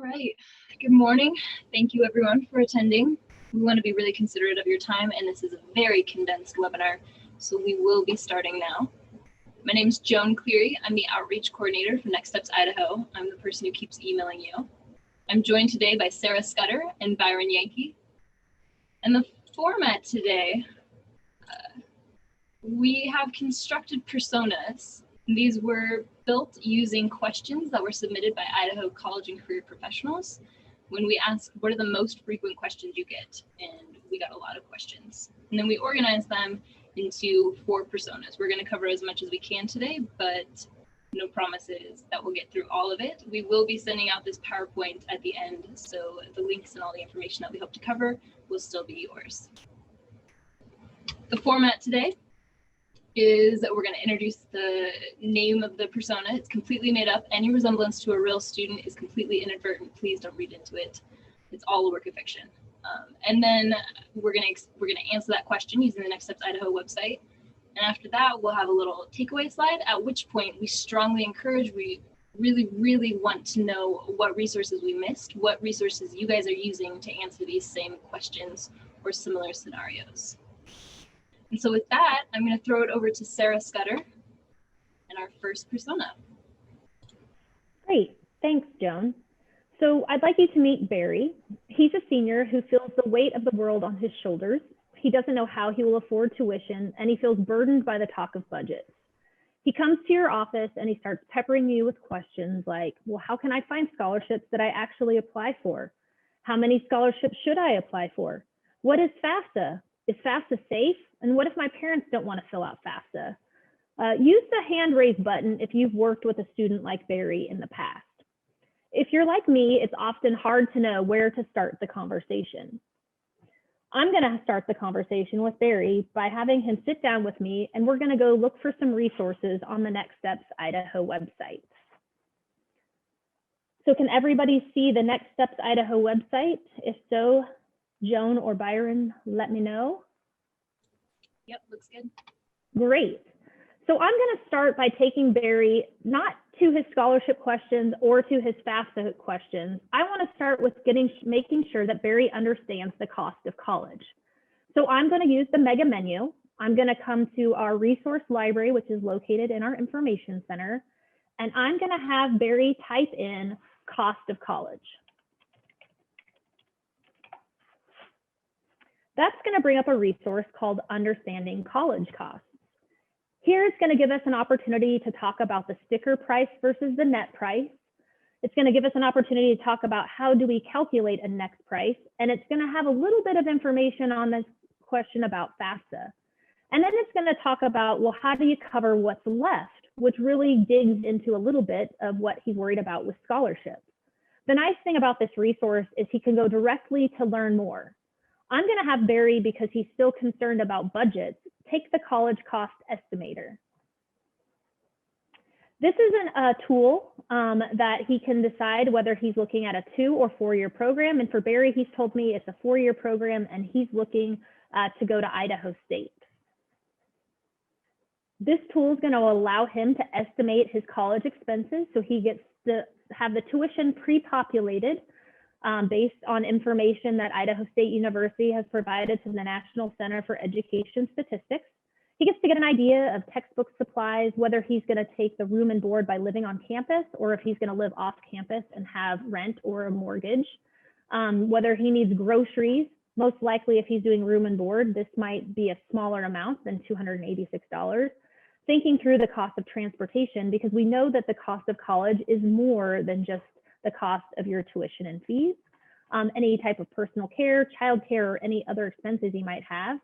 right. Good morning. Thank you everyone for attending. We want to be really considerate of your time, and this is a very condensed webinar, so we will be starting now. My name is Joan Cleary. I'm the Outreach Coordinator for Next Steps Idaho. I'm the person who keeps emailing you. I'm joined today by Sarah Scudder and Byron Yankee. And the format today, we have constructed personas. These were built using questions that were submitted by Idaho College and Career Professionals when we asked what are the most frequent questions you get, and we got a lot of questions. And then we organized them into 4 personas. We're going to cover as much as we can today, but no promises that we'll get through all of it. We will be sending out this PowerPoint at the end, so the links and all the information that we hope to cover will still be yours. The format today is that we're going to introduce the name of the persona. It's completely made up. Any resemblance to a real student is completely inadvertent. Please don't read into it. It's all a work of fiction. And then we're going to answer that question using the Next Steps Idaho website. And after that, we'll have a little takeaway slide, at which point we strongly encourage, we really want to know what resources we missed, what resources you guys are using to answer these same questions or similar scenarios. And so with that, I'm going to throw it over to Sarah Scudder and our first persona. Great, thanks, Joan. So I'd like you to meet Barry. He's a senior who feels the weight of the world on his shoulders. He doesn't know how he will afford tuition, and he feels burdened by the talk of budgets. He comes to your office and he starts peppering you with questions like, well, how can I find scholarships that I actually apply for? How many scholarships should I apply for? What is FAFSA? Is FAFSA safe? And what if my parents don't want to fill out FAFSA? Use the hand raise button if you've worked with a student like Barry in the past. If you're like me, it's often hard to know where to start the conversation. I'm going to start the conversation with Barry by having him sit down with me, and we're going to go look for some resources on the Next Steps Idaho website. So can everybody see the Next Steps Idaho website? If so, Joan or Byron, let me know. Yep, looks good. Great. So I'm going to start by taking Barry not to his scholarship questions or to his FAFSA questions. I want to start with making sure that Barry understands the cost of college. So I'm going to use the mega menu. I'm going to come to our resource library, which is located in our information center, and I'm going to have Barry type in cost of college. That's going to bring up a resource called Understanding College Costs. Here it's going to give us an opportunity to talk about the sticker price versus the net price. It's going to give us an opportunity to talk about how do we calculate a next price, and it's going to have a little bit of information on this question about FAFSA. And then it's going to talk about, well, how do you cover what's left, which really digs into a little bit of what he's worried about with scholarships. The nice thing about this resource is he can go directly to learn more. I'm going to have Barry, because he's still concerned about budgets, take the college cost estimator. This is a tool that he can decide whether he's looking at a 2- or 4-year program. And for Barry, he's told me it's a 4-year program, and he's looking to go to Idaho State. This tool is going to allow him to estimate his college expenses, so he gets to have the tuition pre-populated based on information that Idaho State University has provided to the National Center for Education Statistics. He gets to get an idea of textbook supplies, whether he's going to take the room and board by living on campus, or if he's going to live off campus and have rent or a mortgage, whether he needs groceries. Most likely, if he's doing room and board, this might be a smaller amount than $286. Thinking through the cost of transportation, because we know that the cost of college is more than just the cost of your tuition and fees, any type of personal care, childcare, or any other expenses he might have.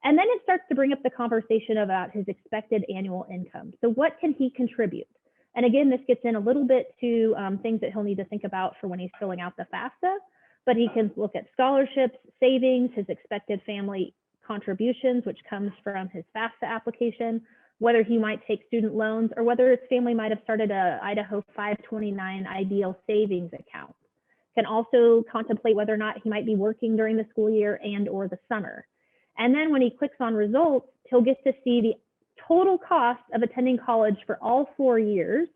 And then it starts to bring up the conversation about his expected annual income. So what can he contribute? And again, this gets in a little bit to things that he'll need to think about for when he's filling out the FAFSA, but he can look at scholarships, savings, his expected family contributions, which comes from his FAFSA application, whether he might take student loans, or whether his family might have started a Idaho 529 ideal savings account. Can also contemplate whether or not he might be working during the school year and or the summer. And then when he clicks on results, he'll get to see the total cost of attending college for all 4 years,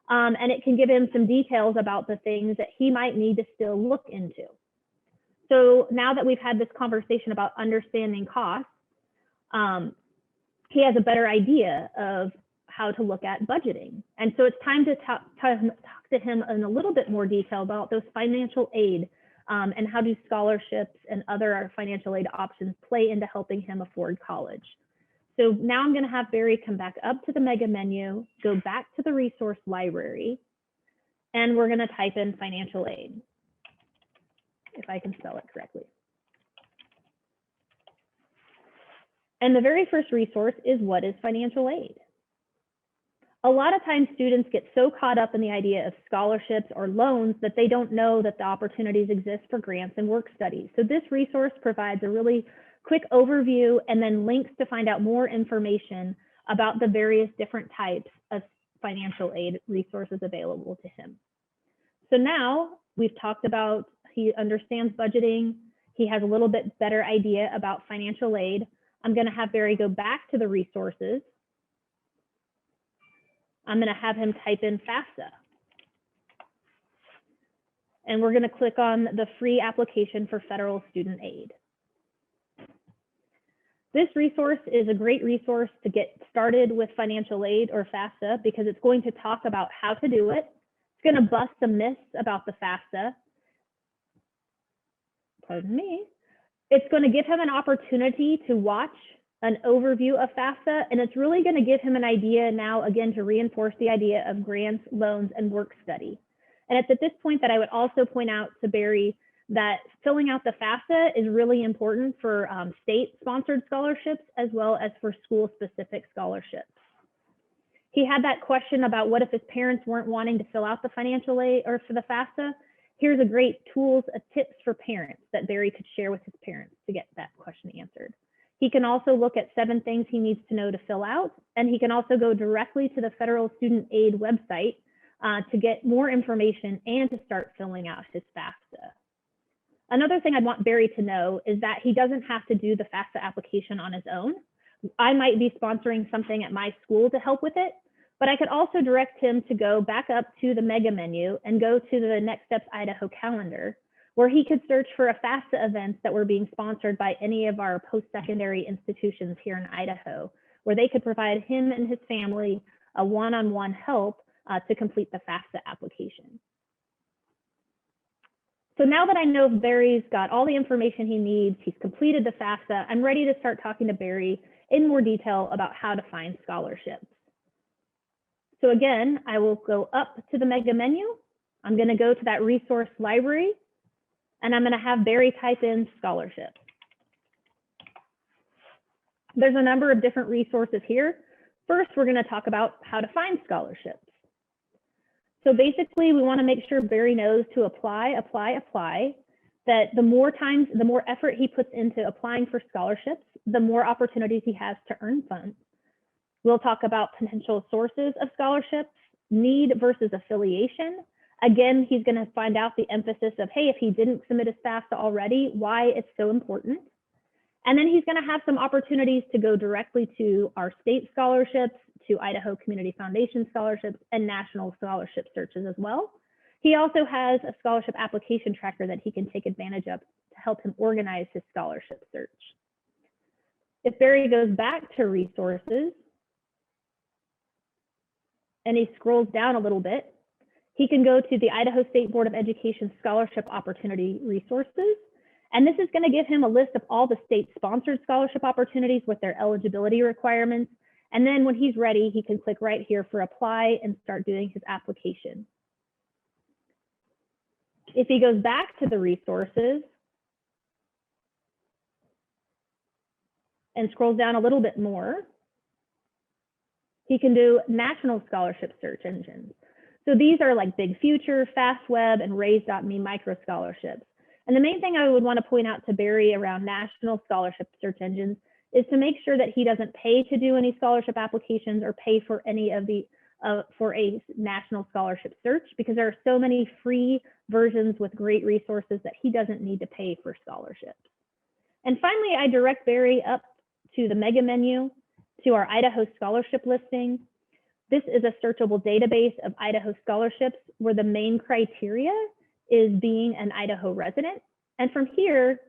and it can give him some details about the things that he might need to still look into. So now that we've had this conversation about understanding costs, he has a better idea of how to look at budgeting. And so it's time to talk to him in a little bit more detail about those financial aid and how do scholarships and other financial aid options play into helping him afford college. So now I'm going to have Barry come back up to the mega menu, go back to the resource library, and we're going to type in financial aid, if I can spell it correctly. And the very first resource is, what is financial aid? A lot of times students get so caught up in the idea of scholarships or loans that they don't know that the opportunities exist for grants and work studies. So this resource provides a really quick overview and then links to find out more information about the various different types of financial aid resources available to him. So now we've talked about, he understands budgeting, he has a little bit better idea about financial aid. I'm going to have Barry go back to the resources. I'm going to have him type in FAFSA. And we're going to click on the free application for federal student aid. This resource is a great resource to get started with financial aid or FAFSA because it's going to talk about how to do it. It's going to bust some myths about the FAFSA. Pardon me. It's going to give him an opportunity to watch an overview of FAFSA, and it's really going to give him an idea now, again, to reinforce the idea of grants, loans, and work study. And it's at this point that I would also point out to Barry that filling out the FAFSA is really important for state-sponsored scholarships as well as for school-specific scholarships. He had that question about what if his parents weren't wanting to fill out the financial aid or for the FAFSA. Here's a great tools, tips for parents that Barry could share with his parents to get that question answered. He can also look at 7 things he needs to know to fill out, and he can also go directly to the Federal Student Aid website to get more information and to start filling out his FAFSA. Another thing I'd want Barry to know is that he doesn't have to do the FAFSA application on his own. I might be sponsoring something at my school to help with it, but I could also direct him to go back up to the mega menu and go to the Next Steps Idaho calendar, where he could search for a FAFSA events that were being sponsored by any of our post-secondary institutions here in Idaho, where they could provide him and his family a one-on-one help to complete the FAFSA application. So now that I know Barry's got all the information he needs, he's completed the FAFSA, I'm ready to start talking to Barry in more detail about how to find scholarships. So again, I will go up to the mega menu. I'm going to go to that resource library, and I'm going to have Barry type in scholarship. There's a number of different resources here. First, we're going to talk about how to find scholarships. So basically, we want to make sure Barry knows to apply, that the more times, the more effort he puts into applying for scholarships, the more opportunities he has to earn funds. We'll talk about potential sources of scholarships, need versus affiliation. Again, he's going to find out the emphasis of, hey, if he didn't submit his FAFSA already, why it's so important. And then he's going to have some opportunities to go directly to our state scholarships, to Idaho Community Foundation scholarships, and national scholarship searches as well. He also has a scholarship application tracker that he can take advantage of to help him organize his scholarship search. If Barry goes back to resources and he scrolls down a little bit, he can go to the Idaho State Board of Education Scholarship Opportunity Resources. And this is going to give him a list of all the state-sponsored scholarship opportunities with their eligibility requirements. And then when he's ready, he can click right here for apply and start doing his application. If he goes back to the resources and scrolls down a little bit more, he can do national scholarship search engines. So these are like Big Future, FastWeb, and Raise.me micro scholarships. And the main thing I would want to point out to Barry around national scholarship search engines is to make sure that he doesn't pay to do any scholarship applications or pay for any of the for a national scholarship search, because there are so many free versions with great resources that he doesn't need to pay for scholarships. And finally, I direct Barry up to the mega menu to our Idaho scholarship listing. This is a searchable database of Idaho scholarships where the main criteria is being an Idaho resident. And from here,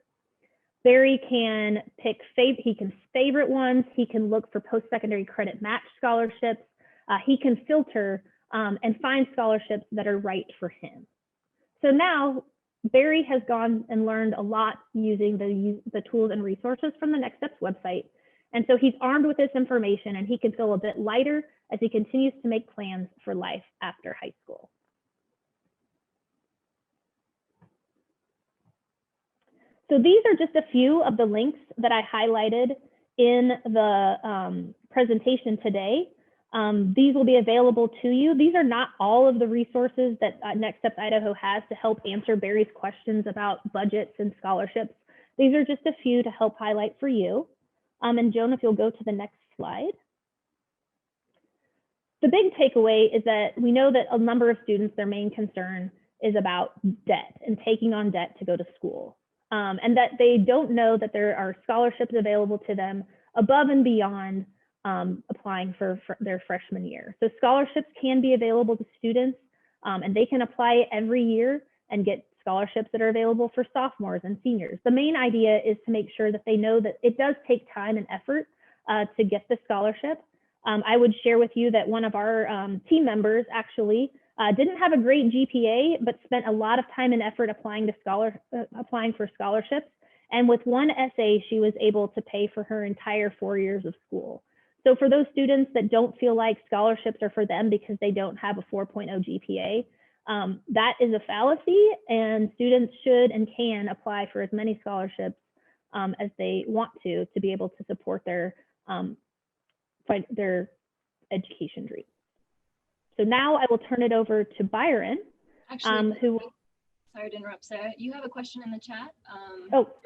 Barry can pick, he can favorite ones, he can look for post-secondary credit match scholarships, he can filter and find scholarships that are right for him. So now Barry has gone and learned a lot using the tools and resources from the Next Steps website. And so he's armed with this information and he can feel a bit lighter as he continues to make plans for life after high school. So these are just a few of the links that I highlighted in the presentation today. These will be available to you. These are not all of the resources that Next Steps Idaho has to help answer Barry's questions about budgets and scholarships. These are just a few to help highlight for you. And Joan, if you'll go to the next slide. The big takeaway is that we know that a number of students, their main concern is about debt and taking on debt to go to school. And that they don't know that there are scholarships available to them above and beyond applying for their freshman year. So scholarships can be available to students and they can apply every year and get scholarships that are available for sophomores and seniors. The main idea is to make sure that they know that it does take time and effort to get the scholarship. I would share with you that one of our team members actually didn't have a great GPA, but spent a lot of time and effort applying for scholarships. And with one essay, she was able to pay for her entire 4 years of school. So for those students that don't feel like scholarships are for them because they don't have a 4.0 GPA, that is a fallacy, and students should and can apply for as many scholarships as they want to be able to support their education dream. So now I will turn it over to Byron, Actually, who. Sorry to interrupt, Sarah. You have a question in the chat about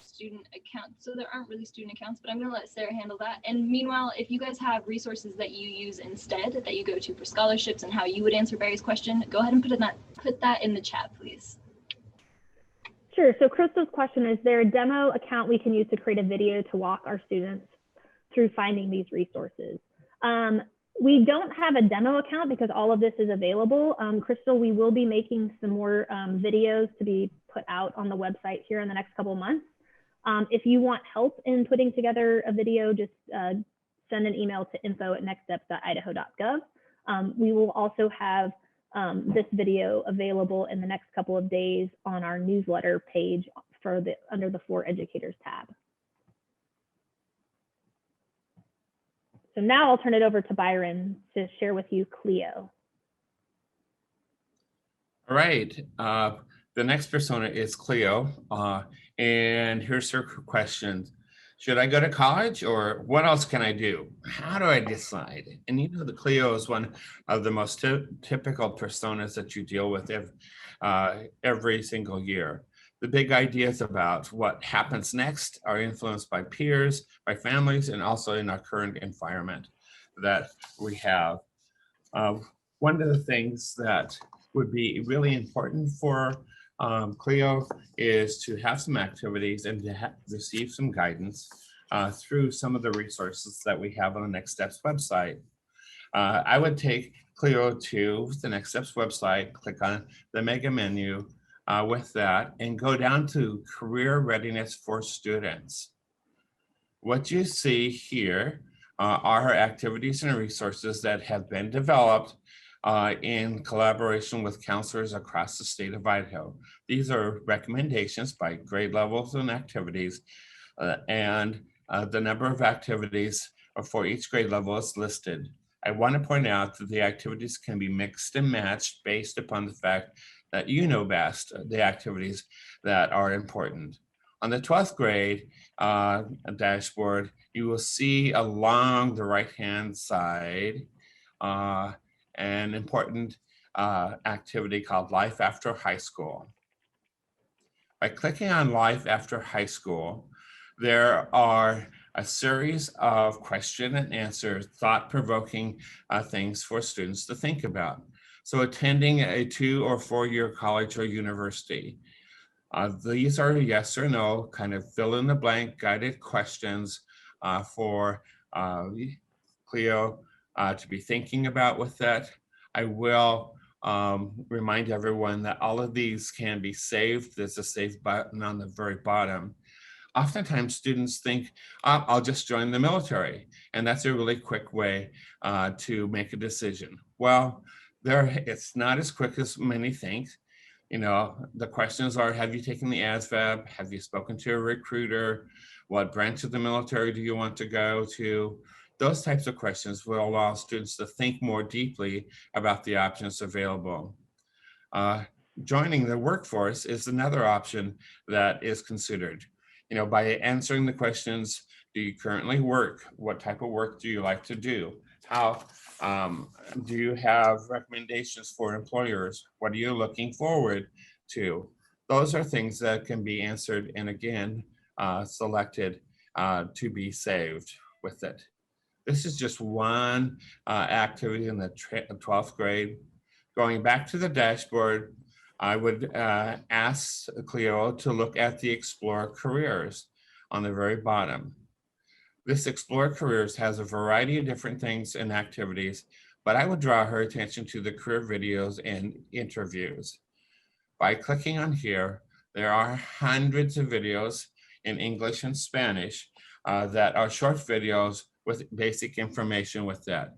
student accounts. So there aren't really student accounts, but I'm going to let Sarah handle that. And meanwhile, if you guys have resources that you use instead that you go to for scholarships and how you would answer Barry's question, go ahead and put that in the chat, please. Sure. So Crystal's question is there a demo account we can use to create a video to walk our students through finding these resources? We don't have a demo account because all of this is available. Crystal, we will be making some more videos to be put out on the website here in the next couple of months. If you want help in putting together a video, just send an email to info@nextsteps.idaho.gov. We will also have this video available in the next couple of days on our newsletter page for under the For Educators tab. So now I'll turn it over to Byron to share with you Cleo. All right, the next persona is Cleo, and here's her question. Should I go to college or what else can I do? How do I decide? And you know, the Cleo is one of the most typical personas that you deal with every single year. The big ideas about what happens next are influenced by peers, by families, and also in our current environment that we have. One of the things that would be really important for Cleo is to have some activities and to receive some guidance through some of the resources that we have on the Next Steps website. I would take Cleo to the Next Steps website, click on the mega menu with that, and go down to Career Readiness for Students. What you see here are activities and resources that have been developed in collaboration with counselors across the state of Idaho. These are recommendations by grade levels and activities, and the number of activities for each grade level is listed. I want to point out that the activities can be mixed and matched based upon the fact that you know best the activities that are important. On the 12th grade dashboard, you will see along the right-hand side an important activity called Life After High School. By clicking on Life After High School, there are a series of question and answer, thought-provoking things for students to think about. So attending a 2 or 4 year college or university. These are yes or no, kind of fill in the blank guided questions for Cleo to be thinking about with that. I will remind everyone that all of these can be saved. There's a save button on the very bottom. Oftentimes students think, I'll just join the military. And that's a really quick way to make a decision. Well, it's not as quick as many think. You know, the questions are, have you taken the ASVAB? Have you spoken to a recruiter? What branch of the military do you want to go to? Those types of questions will allow students to think more deeply about the options available. Joining the workforce is another option that is considered. You know, by answering the questions, do you currently work? What type of work do you like to do? How do you have recommendations for employers? What are you looking forward to? Those are things that can be answered and again, selected to be saved with it. This is just one activity in the 12th grade. Going back to the dashboard, I would ask Cleo to look at the Explore Careers on the very bottom. This Explore Careers has a variety of different things and activities, but I would draw her attention to the career videos and interviews. By clicking on here, there are hundreds of videos in English and Spanish that are short videos with basic information with that.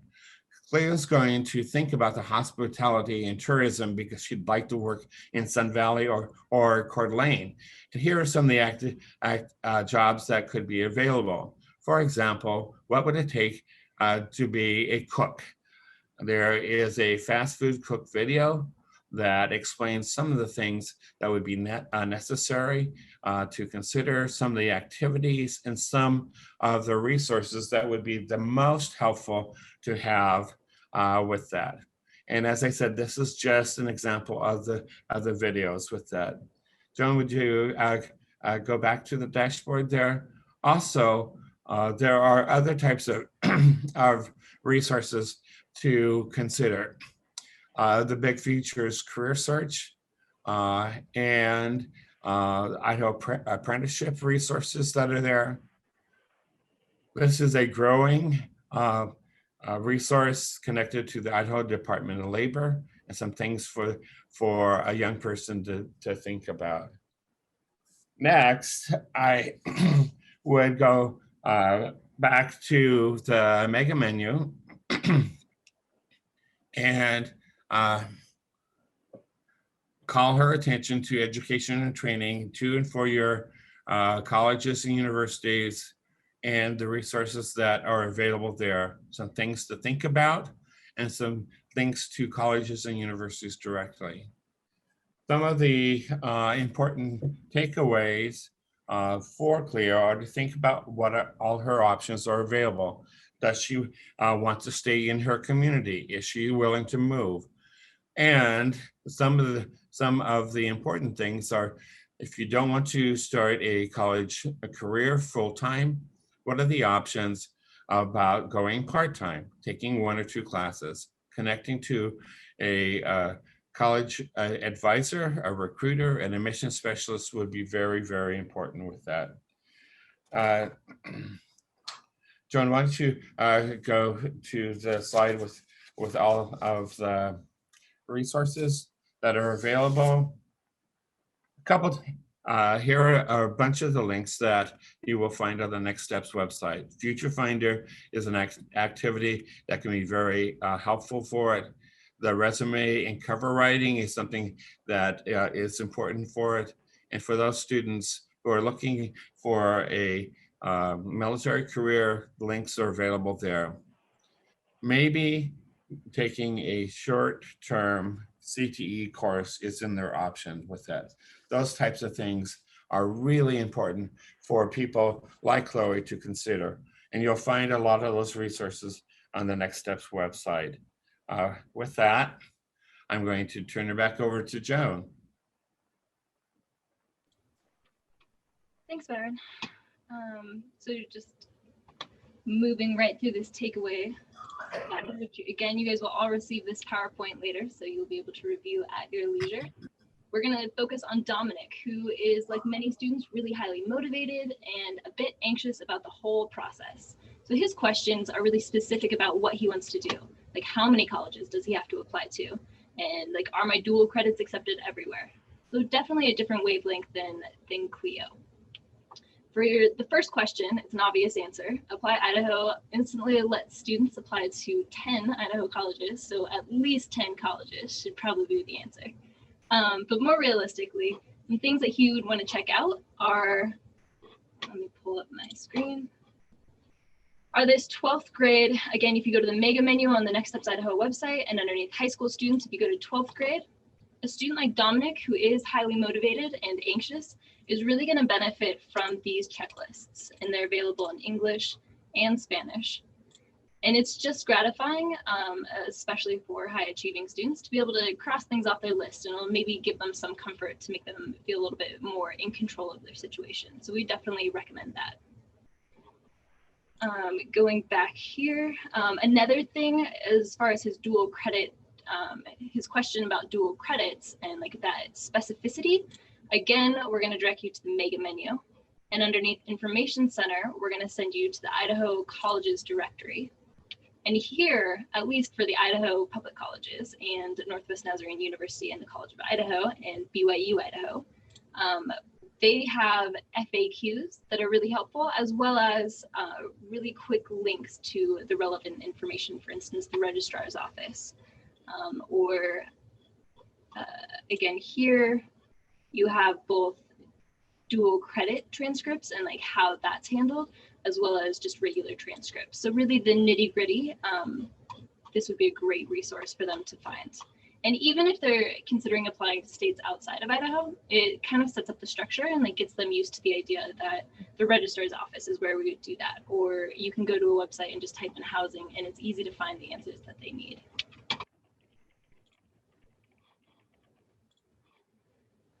Cleo's going to think about the hospitality and tourism because she'd like to work in Sun Valley or Coeur d'Alene. And here are some of the jobs that could be available. For example, what would it take to be a cook? There is a fast food cook video that explains some of the things that would be necessary to consider, some of the activities and some of the resources that would be the most helpful to have with that. And as I said, this is just an example of the videos with that. Joan, would you go back to the dashboard there? Also, there are other types of resources to consider. The big features career search and Idaho apprenticeship resources that are there. This is a growing resource connected to the Idaho Department of Labor and some things for a young person to think about. Next, I would go back to the mega menu and call her attention to education and training to and for your colleges and universities and the resources that are available there. Some things to think about and some links to colleges and universities directly. Some of the important takeaways for Cleo are to think about what all her options are available. Does she want to stay in her community? Is she willing to move? And some of the important things are, if you don't want to start a college career full-time, what are the options about going part-time, taking 1 or 2 classes, connecting to a college advisor, a recruiter, an admission specialist would be very, very important with that. Joan, why don't you go to the slide with all of the resources that are available. Here are a bunch of the links that you will find on the Next Steps website. Future Finder is an activity that can be very helpful for it. The resume and cover writing is something that is important for it. And for those students who are looking for a military career, links are available there. Maybe taking a short-term CTE course is in their option with that. Those types of things are really important for people like Chloe to consider. And you'll find a lot of those resources on the Next Steps website. With that, I'm going to turn it back over to Joan. Thanks, Byron. So just moving right through this takeaway. Again, you guys will all receive this PowerPoint later, so you'll be able to review at your leisure. We're going to focus on Dominic, who is, like many students, really highly motivated and a bit anxious about the whole process. So his questions are really specific about what he wants to do. Like, how many colleges does he have to apply to? And like, are my dual credits accepted everywhere? So definitely a different wavelength than Cleo. For the first question, it's an obvious answer. Apply Idaho instantly lets students apply to 10 Idaho colleges, so at least 10 colleges should probably be the answer. But more realistically, the things that he would want to check out are, let me pull up my screen, are this 12th grade. Again, if you go to the mega menu on the Next Steps Idaho website and underneath high school students, if you go to 12th grade, a student like Dominic, who is highly motivated and anxious, is really going to benefit from these checklists, and they're available in English and Spanish. And it's just gratifying, especially for high achieving students, to be able to cross things off their list, and it'll maybe give them some comfort to make them feel a little bit more in control of their situation. So we definitely recommend that. Going back here, another thing as far as his dual credit, his question about dual credits and like that specificity, again, we're going to direct you to the mega menu, and underneath Information Center, we're going to send you to the Idaho Colleges directory. And here, at least for the Idaho public colleges and Northwest Nazarene University and the College of Idaho and BYU Idaho, they have FAQs that are really helpful, as well as really quick links to the relevant information, for instance, the registrar's office. Again, here you have both dual credit transcripts and like how that's handled, as well as just regular transcripts. So really the nitty gritty, this would be a great resource for them to find. And even if they're considering applying to states outside of Idaho, it kind of sets up the structure and like gets them used to the idea that the registrar's office is where we would do that. Or you can go to a website and just type in housing, and it's easy to find the answers that they need.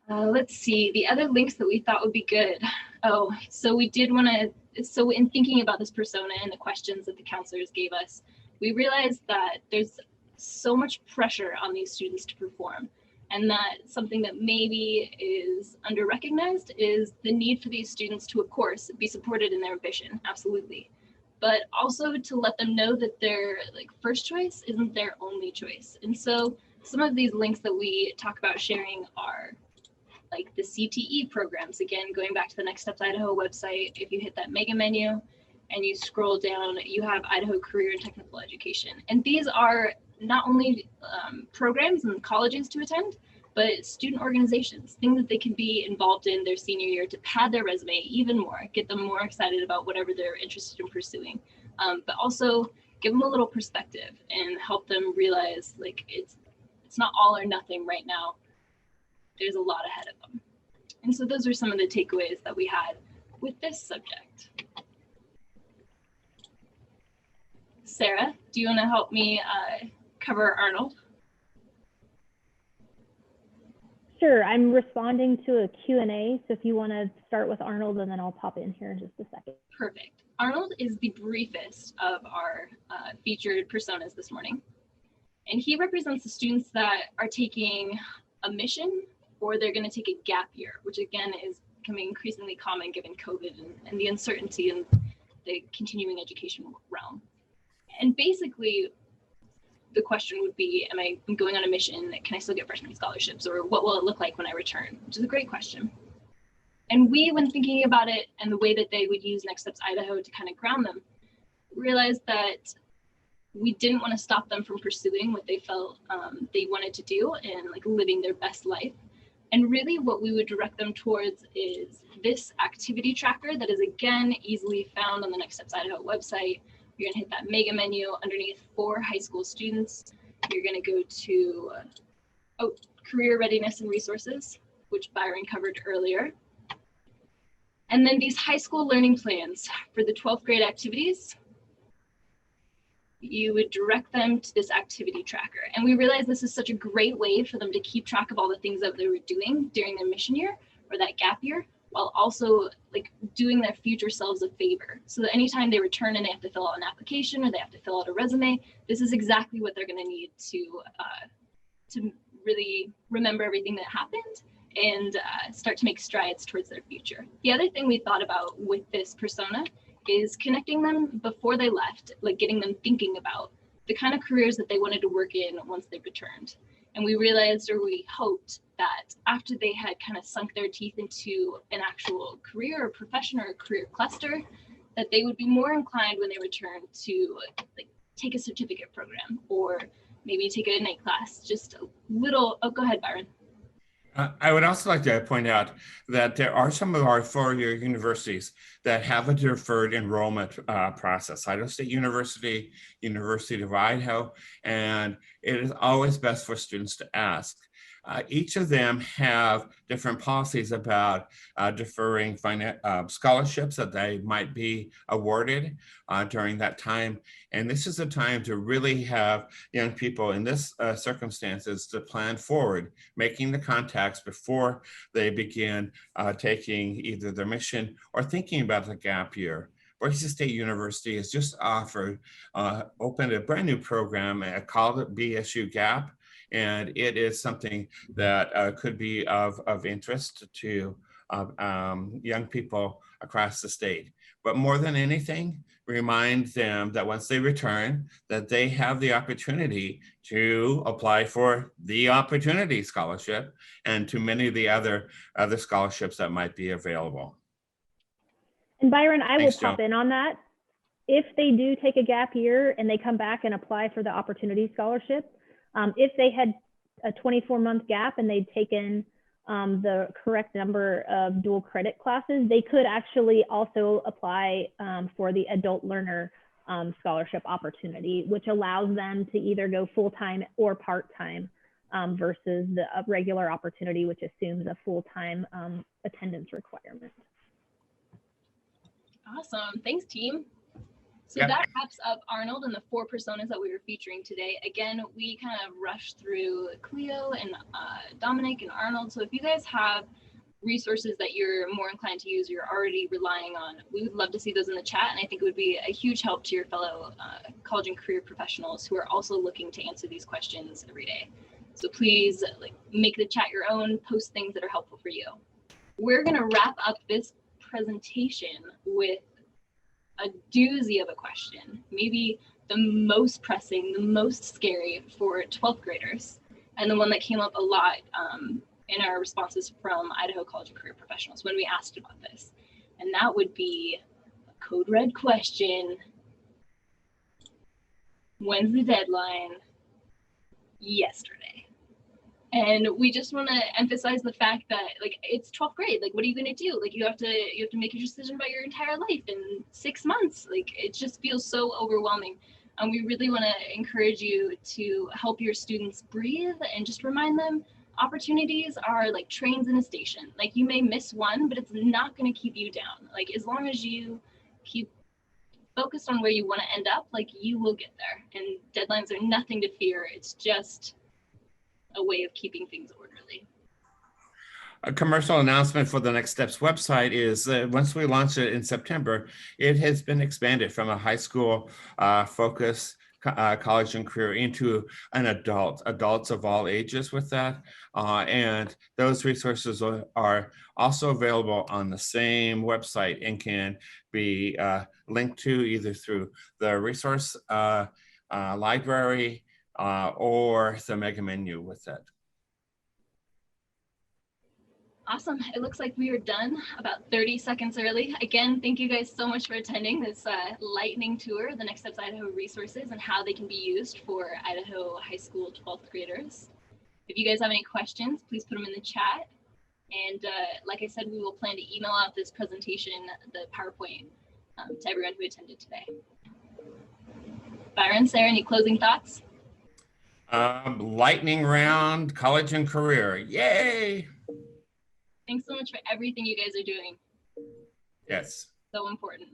Let's see, the other links that we thought would be good. Oh, so we did want to, so in thinking about this persona and the questions that the counselors gave us, we realized that there's so much pressure on these students to perform, and that something that maybe is under-recognized is the need for these students to, of course, be supported in their ambition, absolutely, but also to let them know that their like first choice isn't their only choice. And so some of these links that we talk about sharing are like the CTE programs. Again, going back to the Next Steps Idaho website, if you hit that mega menu and you scroll down, you have Idaho Career and Technical Education. And these are not only programs and colleges to attend, but student organizations, things that they can be involved in their senior year to pad their resume even more, get them more excited about whatever they're interested in pursuing, but also give them a little perspective and help them realize like it's not all or nothing right now. There's a lot ahead of them. And so those are some of the takeaways that we had with this subject. Sarah, do you want to help me cover Arnold? Sure, I'm responding to a Q&A, so if you want to start with Arnold, and then I'll pop in here in just a second. Perfect. Arnold is the briefest of our featured personas this morning. And he represents the students that are taking a mission, or they're going to take a gap year, which again is becoming increasingly common given COVID and the uncertainty in the continuing education realm. And basically, the question would be, am I going on a mission? Can I still get freshman scholarships? Or what will it look like when I return? Which is a great question. And we, when thinking about it and the way that they would use Next Steps Idaho to kind of ground them, realized that we didn't want to stop them from pursuing what they felt they wanted to do and like living their best life. And really what we would direct them towards is this activity tracker that is again easily found on the Next Steps Idaho website. You're gonna hit that mega menu underneath for high school students. You're gonna go to career readiness and resources, which Byron covered earlier. And then these high school learning plans for the 12th grade activities, you would direct them to this activity tracker. And we realized this is such a great way for them to keep track of all the things that they were doing during their mission year or that gap year, while also like doing their future selves a favor. So that anytime they return and they have to fill out an application or they have to fill out a resume, this is exactly what they're gonna need to really remember everything that happened and start to make strides towards their future. The other thing we thought about with this persona is connecting them before they left, like getting them thinking about the kind of careers that they wanted to work in once they returned. And we realized, or we hoped, that after they had kind of sunk their teeth into an actual career or profession or a career cluster, that they would be more inclined when they return to like take a certificate program or maybe take a night class, just a little. Oh, go ahead, Byron. I would also like to point out that there are some of our four-year universities that have a deferred enrollment process. Idaho State University, University of Idaho, and it is always best for students to ask. Each of them have different policies about deferring scholarships that they might be awarded during that time. And this is a time to really have young people in this circumstances to plan forward, making the contacts before they begin taking either their mission or thinking about the gap year. Boise State University has just opened a brand new program called BSU Gap. And it is something that could be of interest to young people across the state. But more than anything, remind them that once they return, that they have the opportunity to apply for the Opportunity Scholarship and to many of the other scholarships that might be available. And Byron, I will pop in on that. If they do take a gap year and they come back and apply for the Opportunity Scholarship, if they had a 24-month gap and they'd taken the correct number of dual credit classes, they could actually also apply for the Adult Learner Scholarship Opportunity, which allows them to either go full-time or part-time versus the regular opportunity, which assumes a full-time attendance requirement. Awesome. Thanks, team. So Yeah. That wraps up Arnold and the 4 personas that we were featuring today. Again, we kind of rushed through Cleo and Dominic and Arnold. So if you guys have resources that you're more inclined to use, you're already relying on, we would love to see those in the chat. And I think it would be a huge help to your fellow college and career professionals who are also looking to answer these questions every day. So please make the chat your own, post things that are helpful for you. We're going to wrap up this presentation with a doozy of a question, maybe the most pressing, the most scary for 12th graders, and the one that came up a lot in our responses from Idaho College and Career Professionals when we asked about this. And that would be a code red question. When's the deadline? Yesterday. And we just want to emphasize the fact that it's 12th grade. What are you going to do? You have to make a decision about your entire life in 6 months. It just feels so overwhelming. And we really want to encourage you to help your students breathe and just remind them opportunities are like trains in a station. You may miss one, but it's not going to keep you down. As long as you keep focused on where you want to end up, you will get there. And deadlines are nothing to fear. It's just a way of keeping things orderly. A commercial announcement for the Next Steps website is once we launch it in September, it has been expanded from a high school focus college and career into an adults of all ages with that. And those resources are also available on the same website and can be linked to either through the resource library or the mega menu with it. Awesome. It looks like we are done about 30 seconds early. Again, thank you guys so much for attending this lightning tour of the Next Steps Idaho resources and how they can be used for Idaho high school 12th graders. If you guys have any questions, please put them in the chat. And like I said, we will plan to email out this presentation, the PowerPoint, to everyone who attended today. Byron, Sarah, any closing thoughts? Lightning round, college and career. Yay! Thanks so much for everything you guys are doing. Yes. So important.